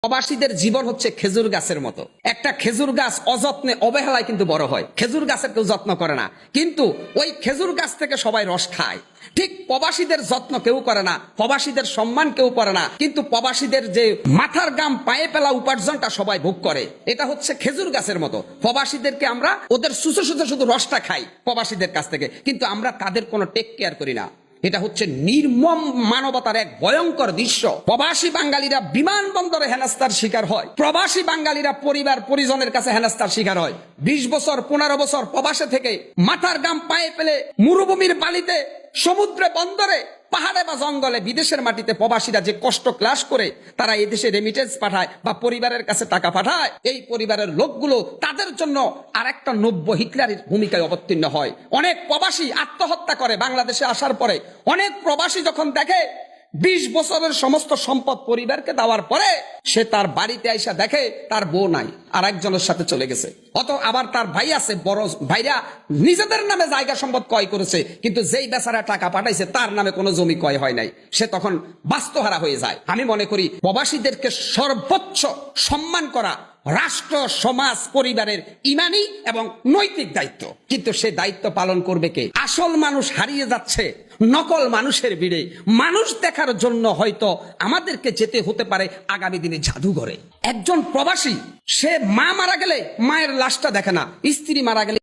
প্রবাসীদের জীবন হচ্ছে খেজুর গাছের মতো। একটা খেজুর গাছ অযত্নে অবহেলায় কিন্তু বড় হয়। খেজুর গাছের কেউ যত্ন করে না, কিন্তু ওই খেজুর গাছ থেকে সবাই রস খায়। ঠিক প্রবাসীদের যত্ন কেউ করে না, প্রবাসীদের সম্মান কেউ করে না, কিন্তু প্রবাসীদের যে মাথার গাম পায়ে পেলা উপার্জনটা সবাই ভোগ করে। এটা হচ্ছে খেজুর গাছের মতো। প্রবাসীদেরকে আমরা ওদের সুসো সুসো শুধু রসটা খাই প্রবাসীদের কাছ থেকে, কিন্তু আমরা তাদের কোনো টেক কেয়ার করি না। এটা হচ্ছে নির্মম মানবতার এক ভয়ঙ্কর দৃশ্য। প্রবাসী বাঙালিরা বিমানবন্দরে হেনস্থার শিকার হয়, প্রবাসী বাঙালিরা পরিবার পরিজনের কাছে হেনস্থার শিকার হয়। 20 বছর 15 বছর প্রবাসে থেকে মাথার গাম পায়ে ফেলে মরুভূমির বালিতে, সমুদ্রে, বন্দরে, পাহাড়ে বা জঙ্গলে, বিদেশের মাটিতে প্রবাসীরা যে কষ্ট ক্লাস করে তারা এদেশে রেমিটেন্স পাঠায় বা পরিবারের কাছে টাকা পাঠায়, এই পরিবারের লোকগুলো তাদের জন্য আরেকটা 90 হিটলারের ভূমিকায় অবতীর্ণ হয়। অনেক প্রবাসী আত্মহত্যা করে বাংলাদেশে আসার পরে। অনেক প্রবাসী যখন দেখে 20 বছরের সমস্ত সম্পদ পরিবারকে দেওয়ার পরে সে তার বাড়িতে আইসা দেখে তার বউ নাই, আর একজনের সাথে চলে গেছে। আবার তার ভাই আছে, বড় ভাইরা নিজেদের নামে জায়গা সম্পদ ক্রয় করেছে, কিন্তু যেই বেচারা টাকা পাঠাইছে তার নামে কোনো জমি ক্রয় হয় নাই। সে তখন বাস্তুহারা হয়ে যায়। আমি মনে করি প্রবাসীদেরকে সর্বোচ্চ সম্মান করা রাষ্ট্র, সমাজ, পরিবারের ইমানি এবং নৈতিক দায়িত্ব। কিন্তু সে দায়িত্ব পালন করবে কে? আসল মানুষ হারিয়ে যাচ্ছে নকল মানুষের ভিড়ে। মানুষ দেখার জন্য হয়তো আমাদেরকে যেতে হতে পারে আগামী দিনে জাদুঘরে। একজন প্রবাসী সে মা মারা গেলে মায়ের লাশটা দেখে না, স্ত্রী মারা গেলে